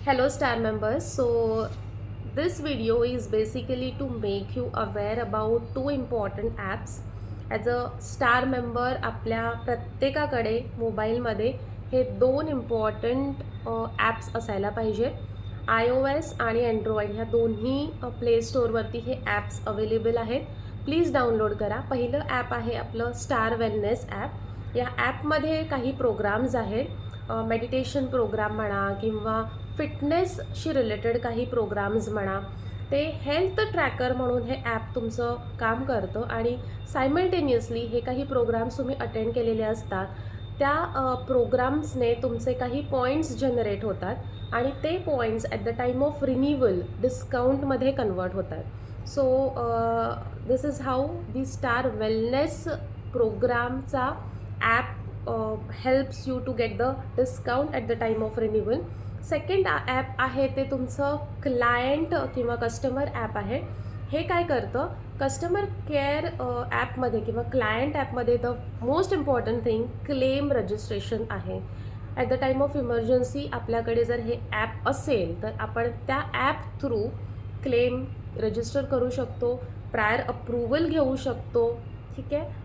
Hello star members. So this video is basically to make you aware about two important apps. As a star member आपल्या प्रत्येकाकडे मोबाईलमध्ये हे दोन important apps असायला पाहिजे. iOS आणि अँड्रॉइड ह्या दोन्ही प्ले स्टोअरवरती हे ॲप्स अवेलेबल आहेत. प्लीज डाउनलोड करा. पहिलं ॲप आहे आपलं स्टार वेलनेस ॲप. या ॲपमध्ये काही प्रोग्राम्स आहेत. मेडिटेशन प्रोग्राम म्हणा किंवा फिटनेसशी रिलेटेड काही प्रोग्राम्स म्हणा. ते हेल्थ ट्रॅकर म्हणून हे ॲप तुमचं काम करतं आणि सायमल्टेनियसली हे काही प्रोग्राम्स तुम्ही अटेंड केलेले असतात. त्या प्रोग्राम्सने तुमचे काही पॉईंट्स जनरेट होतात आणि ते points at the time of renewal डिस्काउंटमध्ये कन्वर्ट होतात. So this is how the star wellness प्रोग्रामचा app helps you to get the discount at the time of renewal. Second app आहे ते तुमचं क्लायंट किंवा कस्टमर ॲप आहे. हे काय करतं, कस्टमर केअर ॲपमध्ये किंवा क्लायंट ॲपमध्ये the most important thing claim registration आहे. At the time of emergency आपल्याकडे जर हे ॲप असेल तर आपण त्या ॲप थ्रू क्लेम रजिस्टर करू शकतो, प्रायर अप्रूव्हल घेऊ शकतो. ठीक आहे.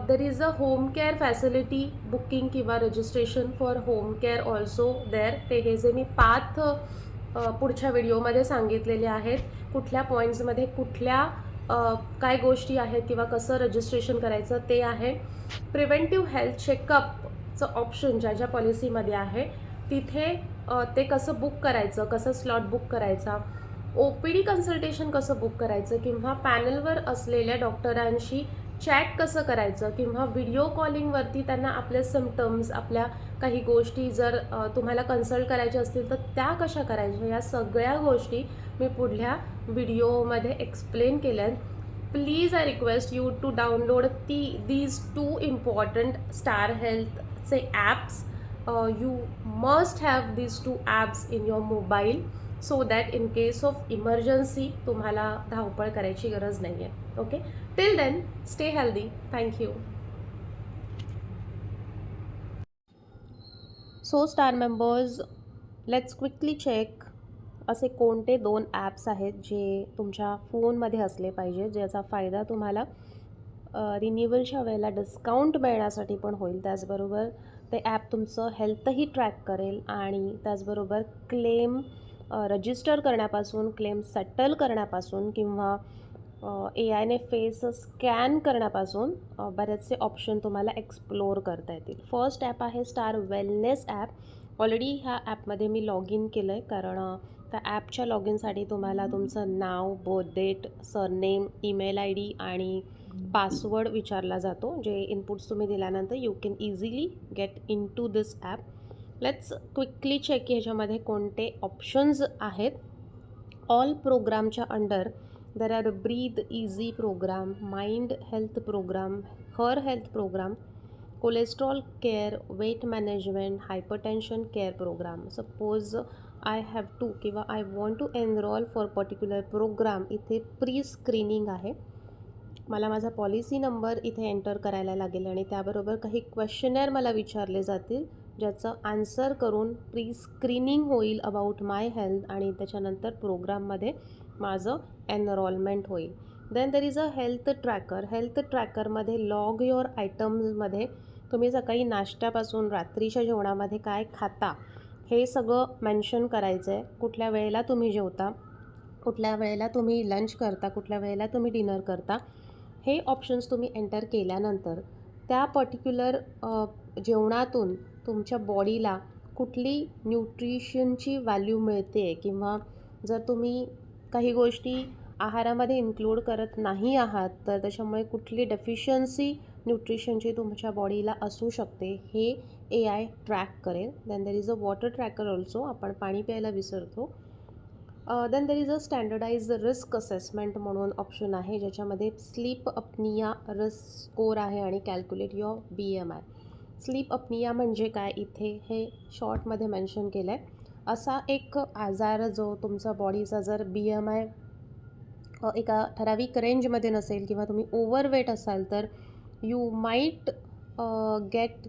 There is a home care facility booking किंवा registration for home care also there. ते हे जे मी पाथ पुढच्या व्हिडिओमध्ये सांगितलेले आहेत, कुठल्या पॉईंट्समध्ये कुठल्या काय गोष्टी आहेत किंवा कसं रजिस्ट्रेशन करायचं ते आहे. प्रिव्हेंटिव्ह हेल्थ चेकअपचं ऑप्शन ज्या ज्या पॉलिसीमध्ये आहे तिथे ते कसं बुक करायचं, कसं स्लॉट बुक करायचा, OPD कन्सल्टेशन कसं बुक करायचं किंवा पॅनलवर असलेल्या डॉक्टरांशी चॅट कसं करायचं किंवा व्हिडिओ कॉलिंगवरती त्यांना आपले सिम्पटम्स, आपल्या काही गोष्टी जर तुम्हाला कन्सल्ट करायच्या असतील तर त्या कशा करायच्या, या सगळ्या गोष्टी मी पुढल्या व्हिडिओमध्ये एक्सप्लेन केल्या. Please I request you to download these two important star हेल्थचे apps. You must have these two apps in your mobile so that in case of emergency तुम्हाला धावपळ करायची गरज नाही आहे. Okay, till then stay healthy. Thank you. So star members, let's quickly check असे कोणते दोन ॲप्स आहेत जे तुमच्या फोनमध्ये असले पाहिजे, ज्याचा फायदा तुम्हाला रिन्युअलच्या वेळेला डिस्काउंट मिळण्यासाठी पण होईल. त्याचबरोबर ते ॲप तुमचं हेल्थही ट्रॅक करेल आणि त्याचबरोबर क्लेम रजिस्टर करण्यापासून, क्लेम सेटल करण्यापासून किंवा AIने फेस स्कॅन करण्यापासून बरेचसे ऑप्शन तुम्हाला एक्सप्लोर करता येतील. फर्स्ट ॲप आहे स्टार वेलनेस ॲप. ऑलरेडी ह्या ॲपमध्ये मी लॉग इन केलं आहे, कारण त्या ॲपच्या लॉग इनसाठी तुम्हाला तुमचं नाव, birth date, surname, email ID आणि पासवर्ड विचारला जातो, जे इनपुट्स तुम्ही दिल्यानंतर you can easily get into this app. Let's quickly check की ह्याच्यामध्ये कोणते ऑप्शन्स आहेत. ऑल प्रोग्रामच्या under there are breathe easy program, mind health program, her health program, cholesterol care, weight management, hypertension care program. Suppose I have to किंवा I want to enroll for particular program, इथे pre screening आहे. मला माझा policy number इथे enter करायला लागेल आणि त्याबरोबर काही क्वेश्चनेअर मला विचारले जातील, ज्याचं आन्सर करून प्री स्क्रीनिंग होईल अबाउट माय हेल्थ आणि त्याच्यानंतर प्रोग्राममध्ये माझं एनरोलमेंट होईल. Then there is a health tracker. Health ट्रॅकरमध्ये लॉग युअर आयटम्समध्ये तुम्ही सकाळी नाश्त्यापासून रात्रीच्या जेवणामध्ये काय खाता हे सगळं मेन्शन करायचं आहे. कुठल्या वेळेला तुम्ही जेवता, कुठल्या वेळेला तुम्ही लंच करता, कुठल्या वेळेला तुम्ही डिनर करता, हे ऑप्शन्स तुम्ही एंटर केल्यानंतर त्या पर्टिक्युलर जेवणातून तुमच्या बॉडीला कुठली न्यूट्रिशनची व्हॅल्यू मिळते किंवा जर तुम्ही काही गोष्टी आहारामध्ये इन्क्लूड करत नाही आहात तर त्याच्यामुळे कुठली डेफिशियन्सी न्यूट्रिशनची तुमच्या बॉडीला असू शकते हे AI ट्रॅक करेल. Then there is a water tracker also. आपण पाणी प्यायला विसरतो. Then there is a standardise risk assessment म्हणून ऑप्शन आहे, ज्याच्यामध्ये स्लीप अपनिया रिस्क स्कोर आहे आणि calculate your BMI. Sleep apnea म्हणजे काय, इथे हे शॉर्टमध्ये मेन्शन केलं आहे. असा एक आजार जो तुमचा बॉडीचा जर BMI एका ठराविक रेंजमध्ये नसेल किंवा तुम्ही ओव्हरवेट असाल तर you might get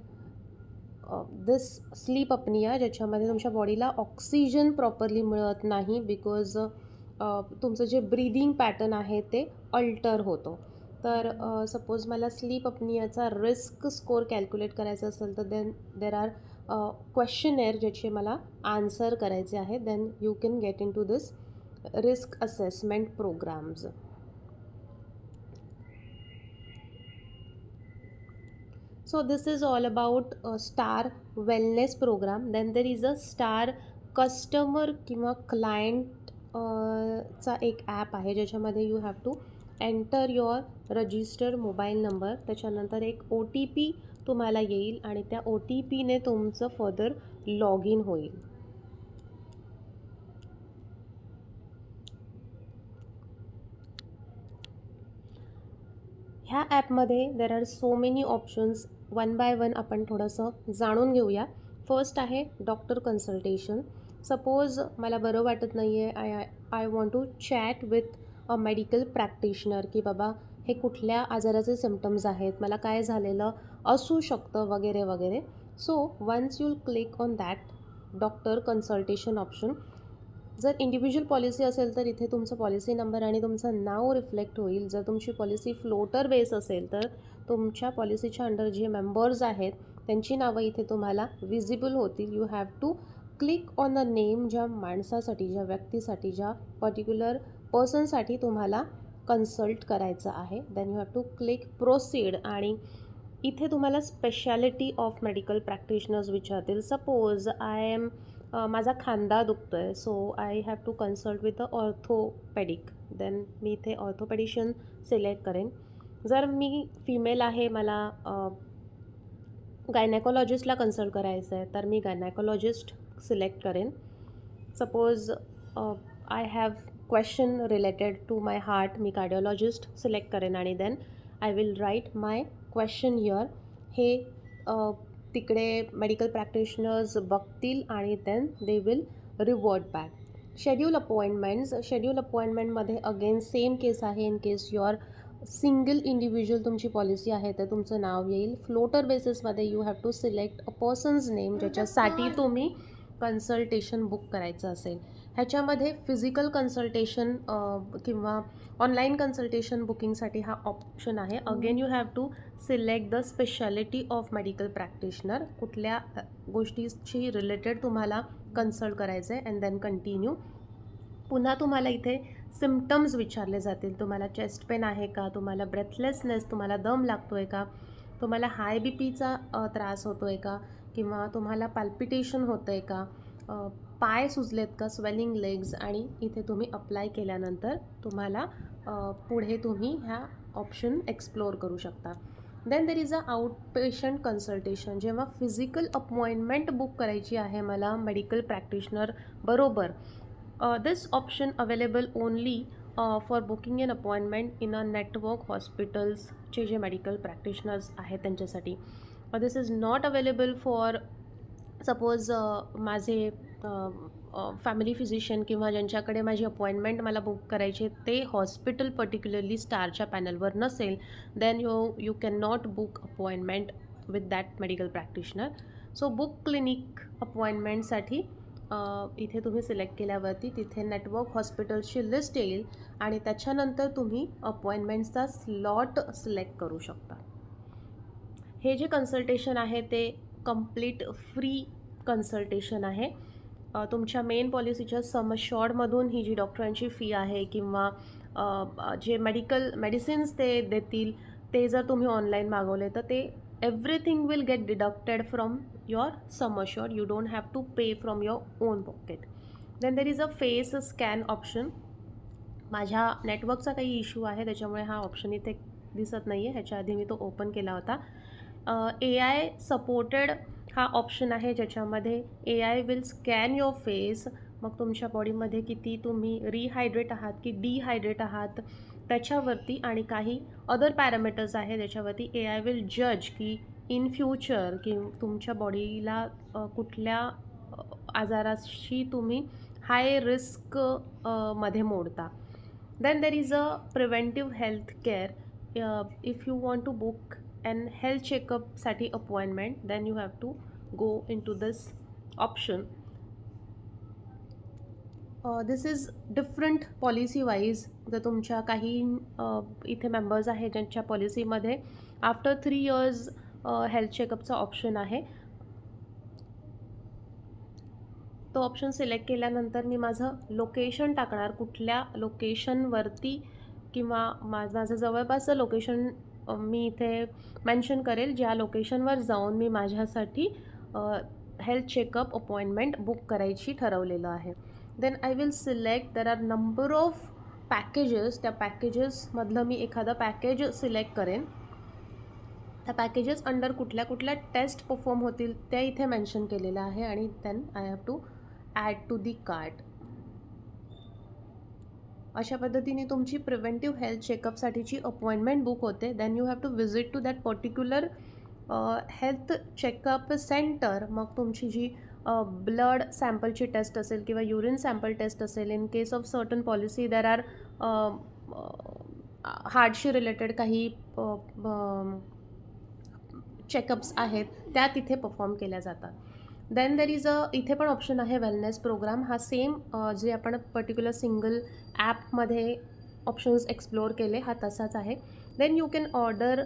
this sleep apnea, ज्याच्यामध्ये तुमच्या बॉडीला ऑक्सिजन प्रॉपरली मिळत नाही बिकॉज तुमचं जे ब्रीदिंग पॅटर्न आहे ते अल्टर होतो. तर सपोज मला स्लीप अपनियाचा रिस्क स्कोअर कॅल्क्युलेट करायचा असेल तर देन देर आर क्वेश्चनेअर ज्याचे मला आन्सर करायचे आहे. Then you can get into this risk assessment programmes. So this is all about star wellness programme. Then there is a star customer किंवा client चा एक ॲप आहे ज्याच्यामध्ये you have to enter your register mobile number. त्याच्यानंतर एक OTP तुम्हाला येईल आणि त्या OTPने तुमचं फर्दर लॉग इन होईल. ह्या ॲपमध्ये देर are so many options. One by one आपण थोडंसं जाणून घेऊया. फर्स्ट आहे डॉक्टर कन्सल्टेशन. सपोज मला बरं वाटत नाही आहे, I want to chat with a medical practitioner की बाबा हे कुठल्या आजाराचे सिम्पटम्स आहेत, मला काय झालेलं असू शकतं वगैरे वगैरे. So once you click on that doctor consultation option. जर इंडिव्हिज्युअल पॉलिसी असेल तर इथे तुमचं पॉलिसी नंबर आणि तुमचं नाव रिफ्लेक्ट होईल. जर तुमची पॉलिसी फ्लोटर बेस असेल तर तुमच्या पॉलिसीच्या अंडर जे मेंबर्स आहेत त्यांची नावं इथे तुम्हाला विजिबल होतील. You have to click on a name. ज्या माणसासाठी, ज्या व्यक्तीसाठी, ज्या पर्टिक्युलर पर्सनसाठी तुम्हाला कन्सल्ट करायचं आहे. Then you have to click proceed आणि इथे तुम्हाला स्पेशालिटी ऑफ मेडिकल प्रॅक्टिशनर्स विचारतील. सपोज माझा खांदा दुखतो आहे, so I have to consult with a orthopaedic. देन मी इथे ऑर्थोपेडिशियन सिलेक्ट करेन. जर मी फिमेल आहे, मला गायनॅकोलॉजिस्टला कन्सल्ट करायचं आहे तर मी गायनॅकोलॉजिस्ट सिलेक्ट करेन. Suppose I have question related to my heart, मी कार्डिओलॉजिस्ट सिलेक्ट करेन आणि then I will write my question here. हे तिकडे मेडिकल प्रॅक्टिशनर्स बघतील आणि then they will revert back. Schedule appointments. Schedule अपॉइंटमेंटमध्ये अगेन सेम केस आहे. In case your single individual तुमची पॉलिसी आहे तर तुमचं नाव येईल. फ्लोटर बेसिसमध्ये you have to select a person's name ज्याच्यासाठी तुम्ही कन्सल्टेशन बुक करायचं असेल. ह्याच्यामध्ये फिजिकल कन्सल्टेशन किंवा ऑनलाईन कन्सल्टेशन बुकिंगसाठी हा ऑप्शन आहे. Again you have to select the speciality of medical practitioner, कुठल्या गोष्टीशी रिलेटेड तुम्हाला कन्सल्ट करायचं आहे अँड देन कंटिन्यू. पुन्हा तुम्हाला इथे सिम्पटम्स विचारले जातील. तुम्हाला चेस्ट पेन आहे का, तुम्हाला ब्रेथलेसनेस, तुम्हाला दम लागतो आहे का, तुम्हाला हाय BPचा त्रास होतो आहे का, किंवा तुम्हाला पॅल्पिटेशन होतं आहे का, पाय सुजलेत का, स्वेलिंग लेग्स. आणि इथे तुम्ही अप्लाय केल्यानंतर तुम्हाला पुढे तुम्ही ह्या ऑप्शन एक्सप्लोअर करू शकता. Then there is a outpatient consultation. जेव्हा फिजिकल अपॉइंटमेंट बुक करायची आहे मला मेडिकल प्रॅक्टिशनर बरोबर, this option available only for booking an appointment in a network हॉस्पिटल्सचे जे मेडिकल प्रॅक्टिशनर्स आहेत त्यांच्यासाठी. This is not available for suppose माझे फॅमिली फिजिशियन किंवा ज्यांच्याकडे माझी अपॉइंटमेंट मला बुक करायची ते हॉस्पिटल पर्टिक्युलरली स्टारच्या पॅनलवर नसेल, then you can not book appointment with that medical practitioner. So book clinic अपॉइंटमेंटसाठी इथे तुम्ही सिलेक्ट केल्यावरती तिथे नेटवर्क हॉस्पिटल्सची लिस्ट येईल आणि त्याच्यानंतर तुम्ही अपॉइंटमेंटचा स्लॉट सिलेक्ट करू शकता. हे जे कन्सल्टेशन आहे ते कंप्लीट फ्री कन्सल्टेशन आहे. तुमच्या मेन पॉलिसीच्या सम अश्युअर्डमधून ही जी डॉक्टरांची फी आहे किंवा जे मेडिसिन्स ते देतील ते जर तुम्ही ऑनलाईन मागवले तर ते everything will get deducted from your sum assured. You don't have to pay from your own pocket. Then there is a face scan option. माझ्या नेटवर्कचा काही इश्यू आहे त्याच्यामुळे हा ऑप्शन इथे दिसत नाही आहे. ह्याच्या आधी मी तो ओपन केला होता. AI सपोर्टेड हा ऑप्शन आहे ज्याच्यामध्ये AI will scan your face. मग तुमच्या बॉडीमध्ये किती तुम्ही रिहायड्रेट आहात की डिहायड्रेट आहात त्याच्यावरती आणि काही अदर पॅरामीटर्स आहे त्याच्यावरती AI विल जज की इन फ्युचर की तुमच्या बॉडीला कुठल्या आजाराशी तुम्ही हाय रिस्क मध्ये मोडता. Then there is a preventive health care. If you want to book and health चेकअपसाठी appointment then you have to go into this option. This is different policy wise. जर तुमच्या काही इथे मेंबर्स आहेत ज्यांच्या पॉलिसीमध्ये आफ्टर 3 इयर्स हेल्थ चेकअपचा option आहे. तो ऑप्शन सिलेक्ट केल्यानंतर मी माझं लोकेशन टाकणार, कुठल्या लोकेशनवरती किंवा माझं जवळपासचं लोकेशन मी इथे मेन्शन करेल, ज्या लोकेशनवर जाऊन मी माझ्यासाठी हेल्थ चेकअप अपॉइंटमेंट बुक करायची ठरवलेलं आहे. Then I will select, there are number of packages. त्या पॅकेजेसमधलं मी एखादं पॅकेज सिलेक्ट करेन. त्या पॅकेजेस अंडर कुठल्या कुठल्या टेस्ट परफॉर्म होतील त्या इथे मेन्शन केलेलं आहे आणि then I have to add to the cart. अशा पद्धतीने तुमची प्रिव्हेंटिव्ह हेल्थ चेकअपसाठीची अपॉइंटमेंट बुक होते. Then you have to visit to that particular health checkup centre. मग तुमची जी ब्लड सॅम्पलची टेस्ट असेल किंवा युरिन सॅम्पल टेस्ट असेल, in case of certain policy there are हार्टशी रिलेटेड काही चेकअप्स आहेत त्या तिथे परफॉर्म केल्या जातात. देन देर इज इथे पण ऑप्शन आहे वेलनेस प्रोग्राम. हा सेम जे आपण पर्टिक्युलर सिंगल ॲपमध्ये ऑप्शन्स एक्सप्लोअर केले हा तसाच आहे. Then you can order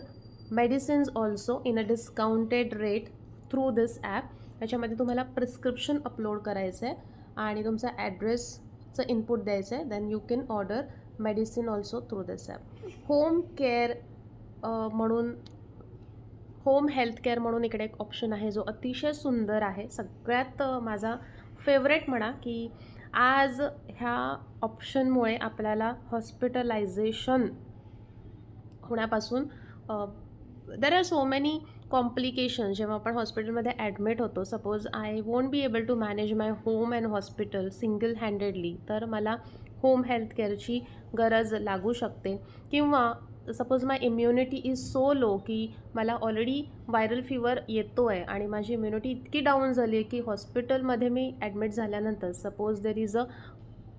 medicines also in a discounted rate through this app. याच्यामध्ये तुम्हाला प्रिस्क्रिप्शन अपलोड करायचं आहे आणि तुमचा ॲड्रेसचं इनपुट द्यायचं आहे. Then you can order medicine also through this app. Home care म्हणून होम हेल्थ केअर म्हणून इकडे एक ऑप्शन आहे जो अतिशय सुंदर आहे. सगळ्यात माझा फेवरेट म्हणा की आज ह्या ऑप्शनमुळे आपल्याला हॉस्पिटलायझेशन होण्यापासून there are so many complications. जेव्हा आपण हॉस्पिटलमध्ये ॲडमिट होतो, suppose I won't be able to manage my home and hospital single handedly, तर मला होम हेल्थ केअरची गरज लागू शकते. किंवा suppose my immunity is so low की मला ऑलरेडी व्हायरल फीवर येतो आहे आणि माझी इम्युनिटी इतकी डाऊन झाली आहे की हॉस्पिटलमध्ये मी ॲडमिट झाल्यानंतर सपोज देर इज अ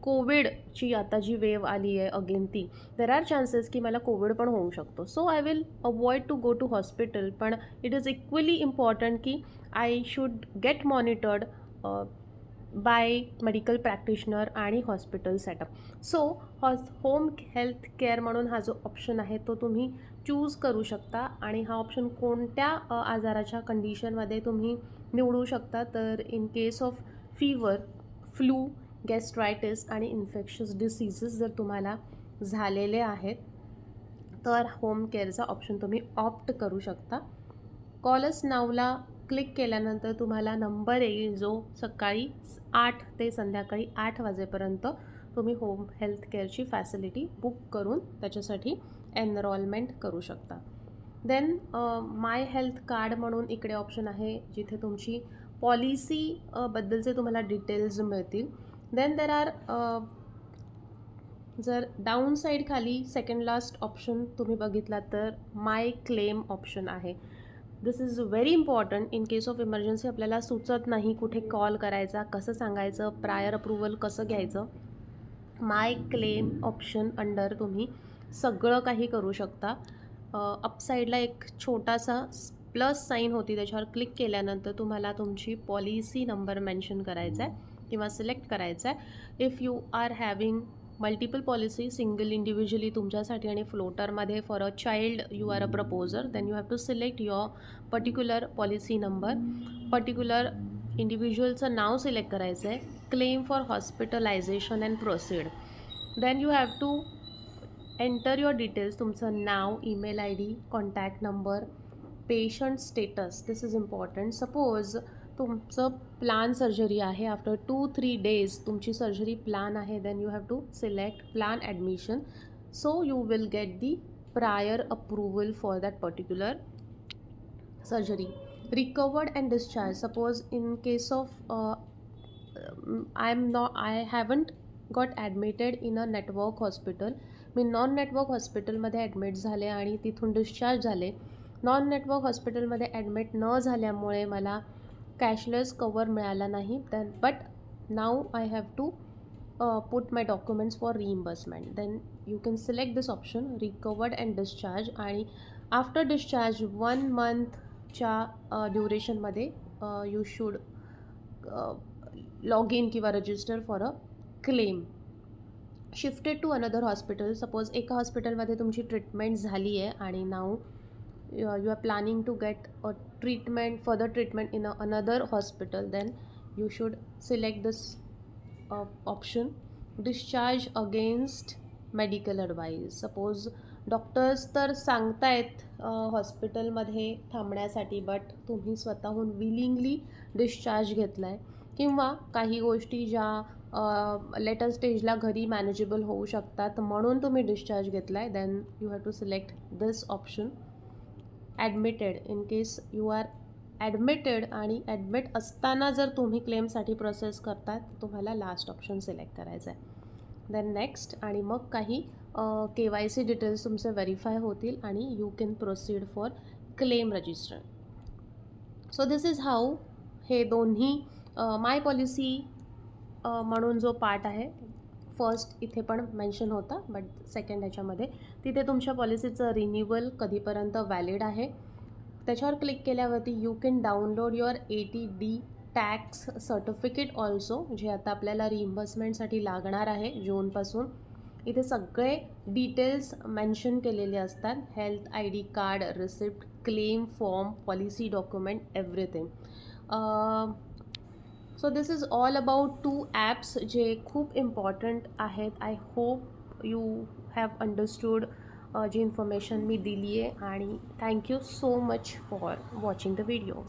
कोविडची आता जी वेव आली आहे अगेन ती, देर आर चान्सेस की मला कोविड पण होऊ शकतो. So I will avoid to go to hospital. पण इट इज इक्वली इम्पॉर्टंट की I should get monitored by medical practitioner आणि hospital setup. So home health care म्हणून हा जो ऑप्शन आहे तो तुम्ही चूज करू शकता आणि हा ऑप्शन कोणत्या आजाराच्या कंडिशनमध्ये तुम्ही निवडू शकता. तर in case of fever, flu, gastritis आणि इन्फेक्शस डिसीजेस जर तुम्हाला झालेले आहेत तर होम केअरचा ऑप्शन तुम्ही ऑप्ट करू शकता. कॉलस नावला क्लिक केल्यानंतर तुम्हाला नंबर येईल जो सकाळी 8 ते संध्याकाळी 8 वाजेपर्यंत तुम्ही होम हेल्थ केअरची फॅसिलिटी बुक करून त्याच्यासाठी एनरोलमेंट करू शकता. देन माय हेल्थ कार्ड म्हणून इकडे ऑप्शन आहे जिथे तुमची पॉलिसी बद्दलचे तुम्हाला डिटेल्स मिळतील. देन देर आर जर डाऊन साईड खाली सेकंड लास्ट ऑप्शन तुम्ही बघितला तर माय क्लेम ऑप्शन आहे. This is very important. In case of emergency आपल्याला सुचत नाही कुठे कॉल करायचा, कसं सांगायचं, प्रायर अप्रुव्हल कसं घ्यायचं. माय क्लेम ऑप्शन अंडर तुम्ही सगळं काही करू शकता. अपसाईडला एक छोटासा प्लस साईन होती, त्याच्यावर क्लिक केल्यानंतर तुम्हाला तुमची पॉलिसी नंबर मेन्शन करायचा आहे किंवा सिलेक्ट करायचा आहे. If you are having multiple policy, single individually तुमच्यासाठी आणि फ्लोटरमध्ये for a child you are a proposer, then you have to select your particular policy number. Particular इंडिव्हिज्युअलचं नाव सिलेक्ट करायचं आहे. Claim for hospitalisation and proceed. Then you have to enter your details. तुमचं नाव, email I D, contact number, patient status. This is important. Suppose तुमचं plan surgery आहे, after 2-3 days तुमची surgery plan आहे, then you have to select plan admission. So you will get the prior approval for that particular surgery. Recovered and discharge. Suppose in case of I haven't got admitted in a network hospital. मी non network हॉस्पिटलमध्ये admit झाले आणि तिथून discharge झाले. Non network हॉस्पिटलमध्ये admit न झाल्यामुळे मला कॅशलेस कवर मिळाला नाही. Then but now I have to put my documents for reimbursement. Then you can select this option recovered and discharge. आणि आफ्टर डिस्चार्ज 1 monthच्या ड्युरेशनमध्ये यू शूड लॉग इन किंवा register for a claim. Shifted to another hospital, suppose एका हॉस्पिटलमध्ये तुमची treatment झाली आहे आणि now you are planning to get a treatment further treatment in another hospital, then you should select this option. Discharge against medical advice, suppose doctors तर सांगतायत हॉस्पिटलमध्ये थांबण्यासाठी, बट तुम्ही स्वतःहून विलिंगली डिस्चार्ज घेतला आहे किंवा काही गोष्टी ज्या लेटर स्टेजला घरी मॅनेजेबल होऊ शकतात म्हणून तुम्ही डिस्चार्ज घेतला आहे, then you have to select this option. Admitted, in case you are admitted आणि ॲडमिट असताना जर तुम्ही क्लेमसाठी प्रोसेस करता तर तुम्हाला लास्ट ऑप्शन सिलेक्ट करायचं आहे. देन नेक्स्ट, आणि मग काही KYC डिटेल्स तुमचे व्हेरीफाय होतील आणि you can proceed for claim register. So this is how हे दोन्ही माय पॉलिसी म्हणून जो पार्ट आहे, फर्स्ट इथे पण मेन्शन होता, बट सेकंड ह्याच्यामध्ये तिथे तुमच्या पॉलिसीचं रिन्युअल कधीपर्यंत व्हॅलिड आहे त्याच्यावर क्लिक केल्यावरती you can download your ATD tax certificate also, जे आता आपल्याला रिइम्बर्समेंटसाठी लागणार आहे जूनपासून. इथे सगळे डिटेल्स मेन्शन केलेले असतात, health ID card, receipt, claim form, policy document, everything. So this is all about 2 apps जे खूप इम्पॉर्टंट आहेत. I hope you have understood जी इन्फॉर्मेशन मी दिली आहे, आणि thank you so much for watching the video.